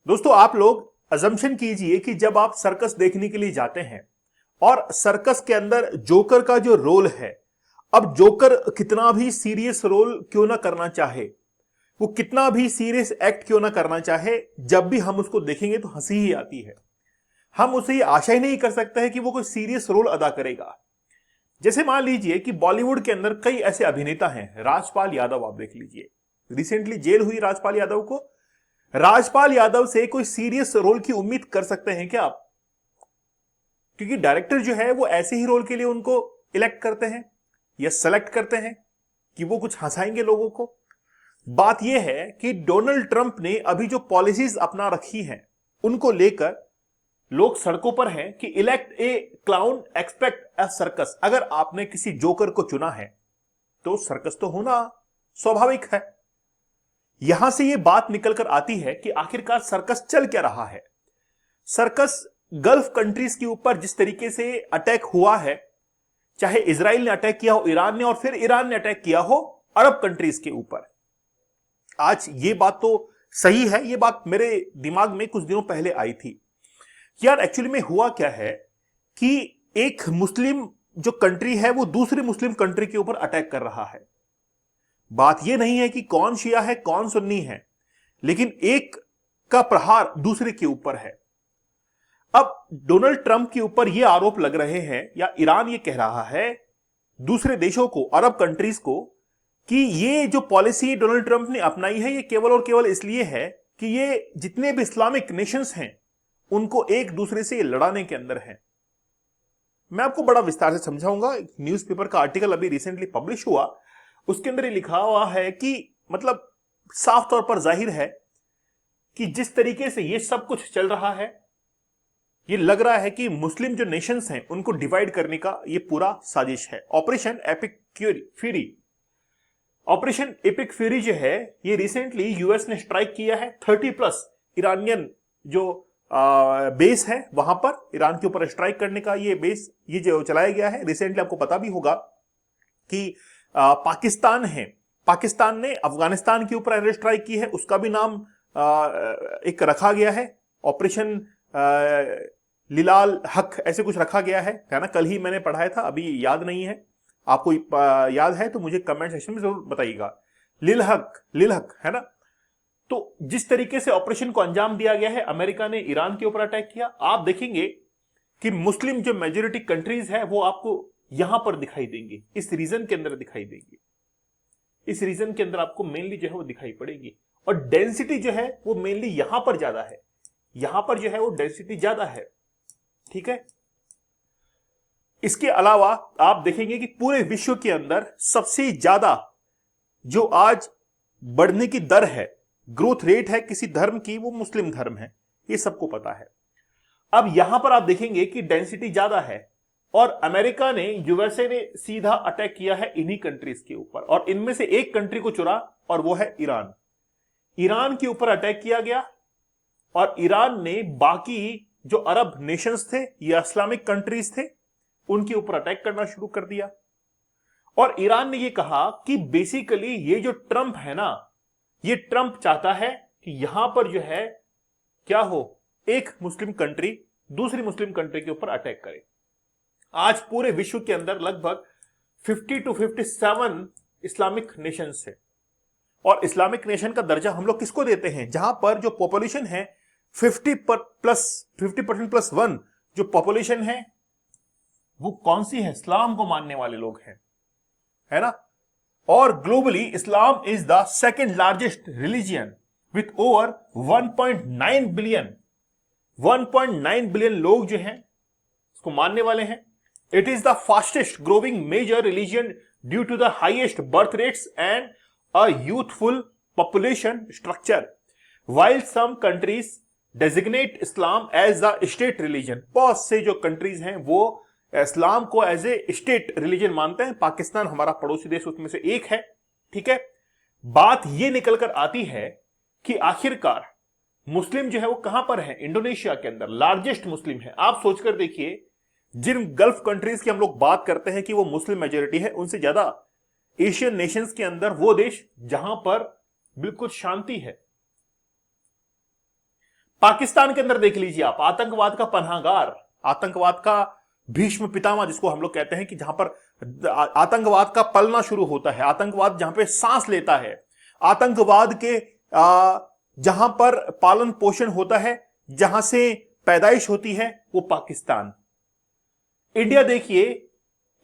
दोस्तों, आप लोग अजम्पशन कीजिए कि जब आप सर्कस देखने के लिए जाते हैं और सर्कस के अंदर जोकर का जो रोल है, अब जोकर कितना भी सीरियस रोल क्यों ना करना चाहे, वो कितना भी सीरियस एक्ट क्यों ना करना चाहे, जब भी हम उसको देखेंगे तो हंसी ही आती है। हम उसे ये आशा ही नहीं कर सकते हैं कि वो कोई सीरियस रोल अदा करेगा। जैसे मान लीजिए कि बॉलीवुड के अंदर कई ऐसे अभिनेता हैं, राजपाल यादव आप देख लीजिए, रिसेंटली जेल हुई राजपाल यादव को। राजपाल यादव से कोई सीरियस रोल की उम्मीद कर सकते हैं क्या आप? क्योंकि डायरेक्टर जो है वो ऐसे ही रोल के लिए उनको इलेक्ट करते हैं या सेलेक्ट करते हैं कि वो कुछ हंसाएंगे लोगों को। बात यह है कि डोनाल्ड ट्रंप ने अभी जो पॉलिसीज अपना रखी हैं उनको लेकर लोग सड़कों पर हैं कि इलेक्ट ए क्लाउन एक्सपेक्ट ए सर्कस। अगर आपने किसी जोकर को चुना है तो सर्कस तो होना स्वाभाविक है। यहां से यह बात निकलकर आती है कि आखिरकार सर्कस चल क्या रहा है। सर्कस गल्फ कंट्रीज के ऊपर जिस तरीके से अटैक हुआ है, चाहे इजराइल ने अटैक किया हो ईरान ने, और फिर ईरान ने अटैक किया हो अरब कंट्रीज के ऊपर। आज ये बात तो सही है, ये बात मेरे दिमाग में कुछ दिनों पहले आई थी। यार एक्चुअली में हुआ क्या है कि एक मुस्लिम जो कंट्री है वो दूसरे मुस्लिम कंट्री के ऊपर अटैक कर रहा है। बात यह नहीं है कि कौन शिया है कौन सुन्नी है, लेकिन एक का प्रहार दूसरे के ऊपर है। अब डोनाल्ड ट्रंप के ऊपर यह आरोप लग रहे हैं, या ईरान ये कह रहा है दूसरे देशों को, अरब कंट्रीज को, कि ये जो पॉलिसी डोनाल्ड ट्रंप ने अपनाई है ये केवल और केवल इसलिए है कि ये जितने भी इस्लामिक नेशंस हैं उनको एक दूसरे से लड़ाने के अंदर है। मैं आपको बड़ा विस्तार से समझाऊंगा। न्यूज़पेपर का आर्टिकल अभी रिसेंटली पब्लिश हुआ, उसके अंदर ये लिखा हुआ है कि मतलब साफ तौर पर जाहिर है कि जिस तरीके से ये सब कुछ चल रहा है, ये लग रहा है कि मुस्लिम जो नेशंस हैं उनको डिवाइड करने का ये पूरा साजिश है। Operation epic fury, operation epic fury जो है ये रिसेंटली यूएस ने स्ट्राइक किया है 30+ ईरानियन जो बेस है वहां पर ईरान के ऊपर स्ट्राइक करने का ये बेस ये जो चलाया गया है। रिसेंटली आपको पता भी होगा कि पाकिस्तान है, पाकिस्तान ने अफगानिस्तान के ऊपर एयर स्ट्राइक की है, उसका भी नाम एक रखा गया है, ऑपरेशन लिलाल हक ऐसे कुछ रखा गया है ना। कल ही मैंने पढ़ाया था, अभी याद नहीं है। आपको याद है तो मुझे कमेंट सेक्शन में जरूर बताइएगा। लिल हक है ना। तो जिस तरीके से ऑपरेशन को अंजाम दिया गया है, अमेरिका ने ईरान के ऊपर अटैक किया, आप देखेंगे कि मुस्लिम जो मेजॉरिटी कंट्रीज है वो आपको यहां पर दिखाई देंगी, इस रीजन के अंदर दिखाई देंगी। इस रीजन के अंदर आपको मेनली जो है वो दिखाई पड़ेगी, और डेंसिटी जो है वो मेनली यहां पर ज्यादा है, यहां पर जो है वो डेंसिटी ज्यादा है। ठीक है। इसके अलावा आप देखेंगे कि पूरे विश्व के अंदर सबसे ज्यादा जो आज बढ़ने की दर है, ग्रोथ रेट है किसी धर्म की, वो मुस्लिम धर्म है, ये सबको पता है। अब यहां पर आप देखेंगे कि डेंसिटी ज्यादा है, और अमेरिका ने, यूएसए ने सीधा अटैक किया है इन्हीं कंट्रीज के ऊपर, और इनमें से एक कंट्री को चुरा और वो है ईरान। ईरान के ऊपर अटैक किया गया, और ईरान ने बाकी जो अरब नेशंस थे या इस्लामिक कंट्रीज थे उनके ऊपर अटैक करना शुरू कर दिया। और ईरान ने यह कहा कि बेसिकली ये जो ट्रंप है ना, ये ट्रंप चाहता है कि यहां पर जो है क्या हो, एक मुस्लिम कंट्री दूसरी मुस्लिम कंट्री के ऊपर अटैक करे। आज पूरे विश्व के अंदर लगभग 50 to 57 इस्लामिक नेशंस है, और इस्लामिक नेशन का दर्जा हम लोग किसको देते हैं? जहां पर जो पॉपुलेशन है 50% +1 जो पॉपुलेशन है वो कौन सी है? इस्लाम को मानने वाले लोग हैं, है ना। और globally Islam is the second largest religion with over 1.9 billion लोग जो हैं इसको मानने वाले हैं। It is the fastest growing major religion due to the highest birth rates and a youthful population structure, while some countries designate Islam as the state religion. बहुत से जो कंट्रीज हैं वो इस्लाम को एज ए स्टेट रिलीजन मानते हैं। पाकिस्तान हमारा पड़ोसी देश उसमें से एक है। ठीक है। बात ये निकलकर आती है कि आखिरकार मुस्लिम जो है वो कहां पर है? इंडोनेशिया के अंदर लार्जेस्ट मुस्लिम है। आप सोचकर देखिए, जिन गल्फ कंट्रीज की हम लोग बात करते हैं कि वो मुस्लिम मेजोरिटी है, उनसे ज्यादा एशियन नेशंस के अंदर वो देश जहां पर बिल्कुल शांति है। पाकिस्तान के अंदर देख लीजिए आप, आतंकवाद का पनाहगार, आतंकवाद का भीष्म पितामह जिसको हम लोग कहते हैं, कि जहां पर आतंकवाद का पलना शुरू होता है, आतंकवाद जहां पे सांस लेता है, आतंकवाद के जहां पर पालन पोषण होता है, जहां से पैदाइश होती है, वो पाकिस्तान। इंडिया देखिए,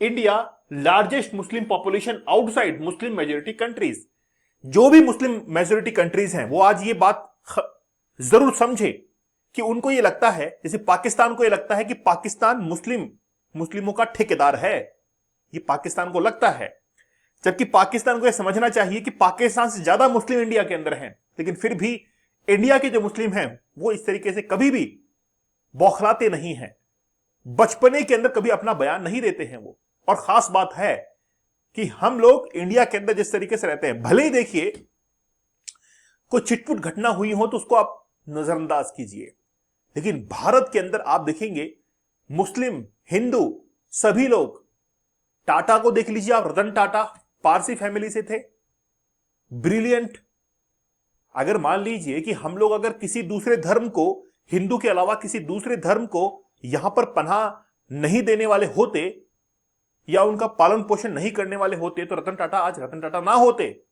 India largest Muslim population outside Muslim majority countries. जो भी मुस्लिम मेजोरिटी कंट्रीज हैं वो आज ये बात जरूर समझे कि उनको ये लगता है, जैसे पाकिस्तान को ये लगता है कि पाकिस्तान मुस्लिमों का ठेकेदार है, ये पाकिस्तान को लगता है। जबकि पाकिस्तान को यह समझना चाहिए कि पाकिस्तान से ज्यादा मुस्लिम इंडिया के अंदर हैं, लेकिन फिर भी इंडिया के जो मुस्लिम हैं वो इस तरीके से कभी भी बौखलाते नहीं हैं, बचपने के अंदर कभी अपना बयान नहीं देते हैं वो। और खास बात है कि हम लोग इंडिया के अंदर जिस तरीके से रहते हैं, भले ही देखिए कोई छिटपुट घटना हुई हो तो उसको आप नजरअंदाज कीजिए, लेकिन भारत के अंदर आप देखेंगे मुस्लिम, हिंदू, सभी लोग, टाटा को देख लीजिए आप, रतन टाटा पारसी फैमिली से थे, ब्रिलियंट। अगर मान लीजिए कि हम लोग अगर किसी दूसरे धर्म को, हिंदू के अलावा किसी दूसरे धर्म को यहां पर पनाह नहीं देने वाले होते या उनका पालन पोषण नहीं करने वाले होते तो रतन टाटा आज रतन टाटा ना होते।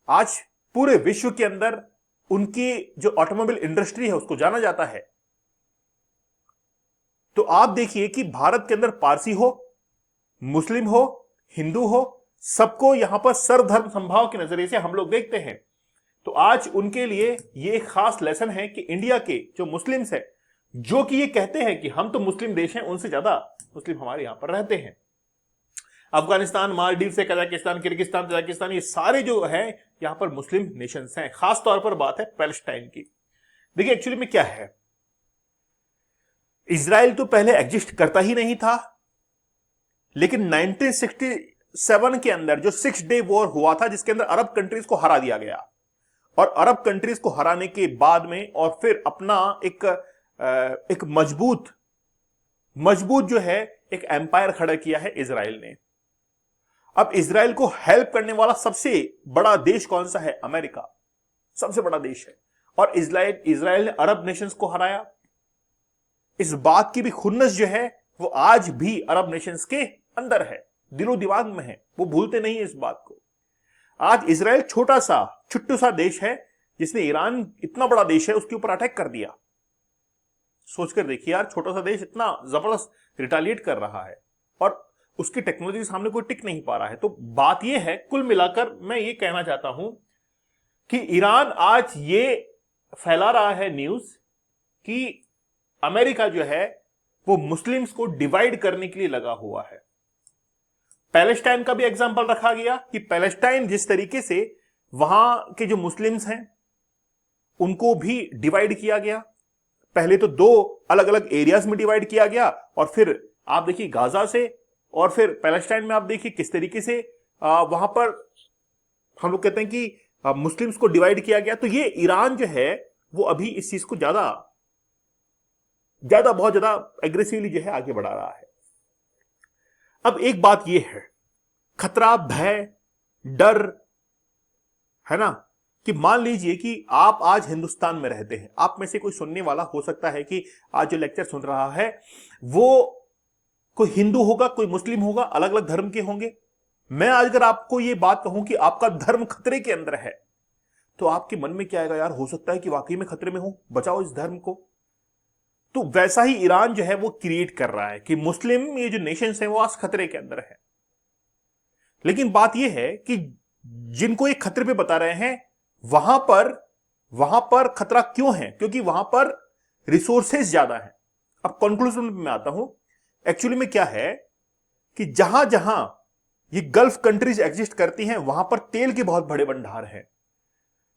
आज पूरे विश्व के अंदर उनकी जो ऑटोमोबाइल इंडस्ट्री है उसको जाना जाता है। तो आप देखिए कि भारत के अंदर पारसी हो, मुस्लिम हो, हिंदू हो, सबको यहां पर सर्वधर्म समभाव के नजरिए से हम लोग देखते हैं। तो आज उनके लिए यह एक खास लेसन है कि इंडिया के जो मुस्लिम्स है, जो कि ये कहते हैं कि हम तो मुस्लिम देश हैं, उनसे ज्यादा मुस्लिम हमारे यहां पर रहते हैं। अफगानिस्तान, मालदीव से कजाकिस्तान, किर्गिस्तान, तजाकिस्तान, ये सारे जो है यहां पर मुस्लिम नेशंस हैं। खास तौर पर बात है पैलेस्टाइन की। देखिए एक्चुअली में क्या है, इजराइल तो पहले एग्जिस्ट करता ही नहीं था, लेकिन 1967 के अंदर जो 6 डे वॉर हुआ था, जिसके अंदर अरब कंट्रीज को हरा दिया गया, और अरब कंट्रीज को हराने के बाद में और फिर अपना एक मजबूत जो है एक एम्पायर खड़ा किया है इजराइल ने। अब इजराइल को हेल्प करने वाला सबसे बड़ा देश कौन सा है? अमेरिका सबसे बड़ा देश है, और इजराइल ने अरब नेशंस को हराया। इस बात की भी खुन्नस जो है वो आज भी अरब नेशंस के अंदर है, दिलो दिमाग में है, वो भूलते नहीं है इस बात को। आज इजराइल छोटा सा छुट्टू सा देश है जिसने ईरान इतना बड़ा देश है उसके ऊपर अटैक कर दिया। सोचकर देखिए यार, छोटा सा देश इतना जबरदस्त रिटालिएट कर रहा है और उसकी टेक्नोलॉजी के सामने कोई टिक नहीं पा रहा है। तो बात यह है, कुल मिलाकर मैं ये कहना चाहता हूं कि ईरान आज ये फैला रहा है न्यूज कि अमेरिका जो है वो मुस्लिम्स को डिवाइड करने के लिए लगा हुआ है। पैलेस्टाइन का भी एग्जांपल रखा गया कि पैलेस्टाइन जिस तरीके से वहां के जो मुस्लिम्स हैं उनको भी डिवाइड किया गया। पहले तो 2 अलग अलग एरियाज में डिवाइड किया गया, और फिर आप देखिए गाजा से और फिर पैलेस्टाइन में आप देखिए किस तरीके से वहां पर हम लोग कहते हैं कि मुस्लिम्स को डिवाइड किया गया। तो ये ईरान जो है वो अभी इस चीज को बहुत ज्यादा एग्रेसिवली जो है आगे बढ़ा रहा है। अब एक बात ये है, खतरा, भय, डर है ना, कि मान लीजिए कि आप आज हिंदुस्तान में रहते हैं, आप में से कोई सुनने वाला हो सकता है कि आज जो लेक्चर सुन रहा है वो कोई हिंदू होगा, कोई मुस्लिम होगा, अलग अलग धर्म के होंगे। मैं आज अगर आपको ये बात कहूं कि आपका धर्म खतरे के अंदर है, तो आपके मन में क्या आएगा? यार हो सकता है कि वाकई में खतरे में हो, बचाओ इस धर्म को। तो वैसा ही ईरान जो है वो क्रिएट कर रहा है कि मुस्लिम ये जो नेशंस हैं वो आज खतरे के अंदर है। लेकिन बात यह है कि जिनको ये खतरे पे बता रहे हैं वहां पर खतरा क्यों है? क्योंकि वहां पर रिसोर्सेज ज्यादा है। अब कंक्लूजन में मैं आता हूं, एक्चुअली में क्या है कि जहां जहां ये गल्फ कंट्रीज एग्जिस्ट करती हैं वहां पर तेल के बहुत बड़े भंडार हैं।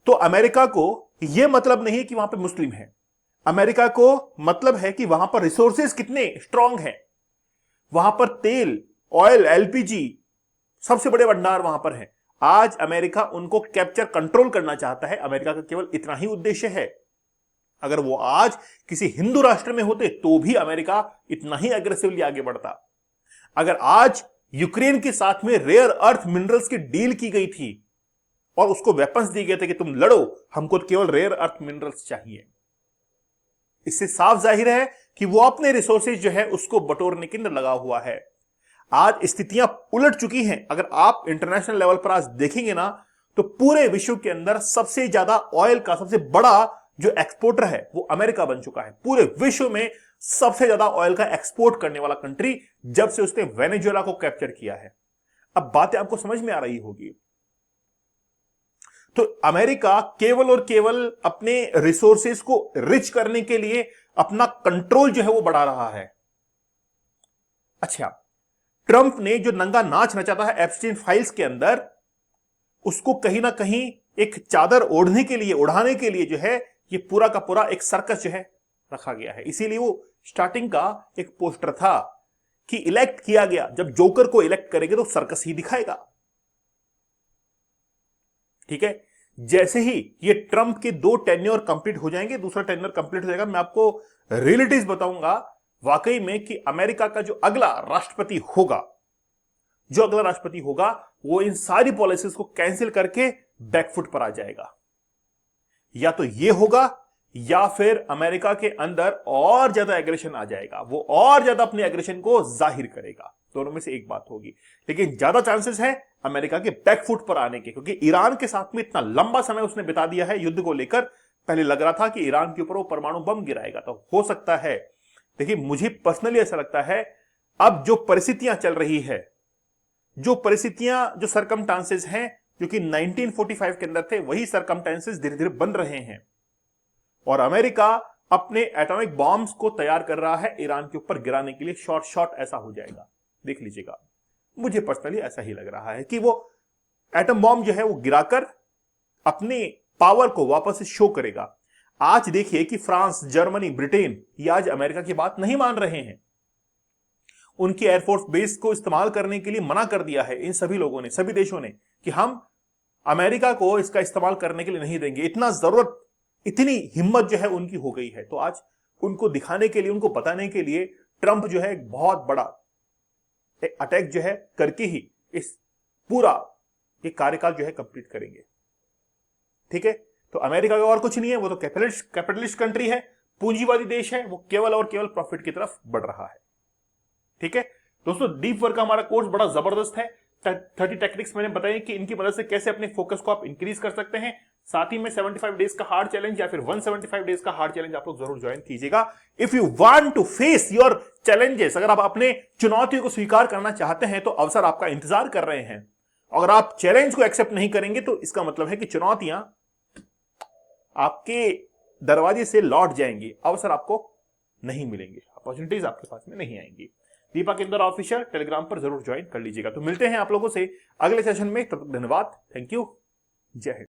तो अमेरिका को यह मतलब नहीं कि वहां पर मुस्लिम है, अमेरिका को मतलब है कि वहां पर रिसोर्सेज कितने स्ट्रांग हैं। वहां पर तेल, ऑयल, एलपीजी सबसे बड़े भंडार वहां पर हैं। आज अमेरिका उनको कैप्चर, कंट्रोल करना चाहता है। अमेरिका का केवल इतना ही उद्देश्य है। अगर वो आज किसी हिंदू राष्ट्र में होते तो भी अमेरिका इतना ही एग्रेसिवली आगे बढ़ता। अगर आज यूक्रेन के साथ में रेयर अर्थ मिनरल्स की डील की गई थी और उसको वेपन्स दिए गए थे कि तुम लड़ो, हमको केवल रेयर अर्थ मिनरल्स चाहिए, इससे साफ जाहिर है कि वो अपने रिसोर्सेज जो है उसको बटोरने के अंदर लगा हुआ है। आज स्थितियां उलट चुकी हैं। अगर आप इंटरनेशनल लेवल पर आज देखेंगे ना, तो पूरे विश्व के अंदर सबसे ज्यादा ऑयल का सबसे बड़ा जो एक्सपोर्टर है वो अमेरिका बन चुका है। पूरे विश्व में सबसे ज्यादा ऑयल का एक्सपोर्ट करने वाला कंट्री जब से उसने वेनेजुएला को कैप्चर किया है। अब बातें आपको समझ में आ रही होगी। तो अमेरिका केवल और केवल अपने रिसोर्सेज को रिच करने के लिए अपना कंट्रोल जो है वो बढ़ा रहा है। अच्छा, ट्रंप ने जो नंगा नाच नचाता है एप्स्टीन फाइल्स के अंदर, उसको कहीं ना कहीं एक चादर ओढ़ने के लिए, उड़ाने के लिए जो है ये पूरा का पूरा एक सर्कस जो है रखा गया है। इसीलिए वो स्टार्टिंग का एक पोस्टर था कि इलेक्ट किया गया, जब जोकर को इलेक्ट करेंगे तो सर्कस ही दिखाएगा। ठीक है, जैसे ही ये ट्रंप के 2 टेन्योर कंप्लीट हो जाएंगे, दूसरा टेन्योर कंप्लीट हो जाएगा, मैं आपको रियलिटीज बताऊंगा वाकई में कि अमेरिका का जो अगला राष्ट्रपति होगा, वो इन सारी पॉलिसीज को कैंसिल करके बैकफुट पर आ जाएगा। या तो ये होगा या फिर अमेरिका के अंदर और ज्यादा एग्रेशन आ जाएगा, वो और ज्यादा अपने एग्रेशन को जाहिर करेगा। दोनों में से एक बात होगी, लेकिन ज्यादा चांसेस है अमेरिका के बैकफुट पर आने के, क्योंकि ईरान के साथ में इतना लंबा समय उसने बिता दिया है युद्ध को लेकर। पहले लग रहा था कि ईरान के ऊपर वो परमाणु बम गिराएगा, तो हो सकता है, देखिए मुझे पर्सनली ऐसा लगता है अब जो परिस्थितियां चल रही है, जो सरकमस्टांसेस हैं जो कि 1945 के अंदर थे, वही सरकमस्टांसेस धीरे धीरे बन रहे हैं और अमेरिका अपने एटॉमिक बॉम्ब्स को तैयार कर रहा है ईरान के ऊपर गिराने के लिए। शॉर्ट ऐसा हो जाएगा, देख लीजिएगा। मुझे पर्सनली ऐसा ही लग रहा है कि वो एटम बॉम्ब जो है वो गिराकर अपने पावर को वापस से शो करेगा। आज देखिए कि फ्रांस, जर्मनी, ब्रिटेन ये आज अमेरिका की बात नहीं मान रहे हैं। उनकी एयरफोर्स बेस को इस्तेमाल करने के लिए मना कर दिया है इन सभी लोगों ने, सभी देशों ने, कि हम अमेरिका को इसका इस्तेमाल करने के लिए नहीं देंगे। इतनी हिम्मत जो है उनकी हो गई है। तो आज उनको दिखाने के लिए, उनको बताने के लिए ट्रंप जो है एक बहुत बड़ा अटैक जो है करके ही इस पूरा ये कार्यकाल जो है कंप्लीट करेंगे। ठीक है, तो अमेरिका का और कुछ नहीं है, वो तो कैपिटलिस्ट कंट्री है, पूंजीवादी देश है, वो केवल और केवल प्रॉफिट की तरफ बढ़ रहा है। ठीक है दोस्तों, डीप वर्क का हमारा कोर्स बड़ा जबरदस्त है। 30 टेक्निक्स मैंने बताई कि इनकी मदद से कैसे अपने फोकस को आप इंक्रीज कर सकते हैं। साथ ही में 75 डेज का हार्ड चैलेंज या फिर 175 डेज का हार्ड चैलेंज आप लोग जरूर ज्वाइन कीजिएगा। If you want to face your challenges, अगर आप अपने चुनौतियों को स्वीकार करना चाहते हैं तो अवसर आपका इंतजार कर रहे हैं। अगर आप चैलेंज को एक्सेप्ट नहीं करेंगे तो इसका मतलब है कि चुनौतियां आपके दरवाजे से लौट जाएंगी, अवसर आपको नहीं मिलेंगे, अपॉर्चुनिटीज आपके पास में नहीं आएंगी। दीपक इंदौर ऑफिशियल टेलीग्राम पर जरूर ज्वाइन कर लीजिएगा। तो मिलते हैं आप लोगों से अगले सेशन में, तब तक धन्यवाद, थैंक यू, जय हिंद।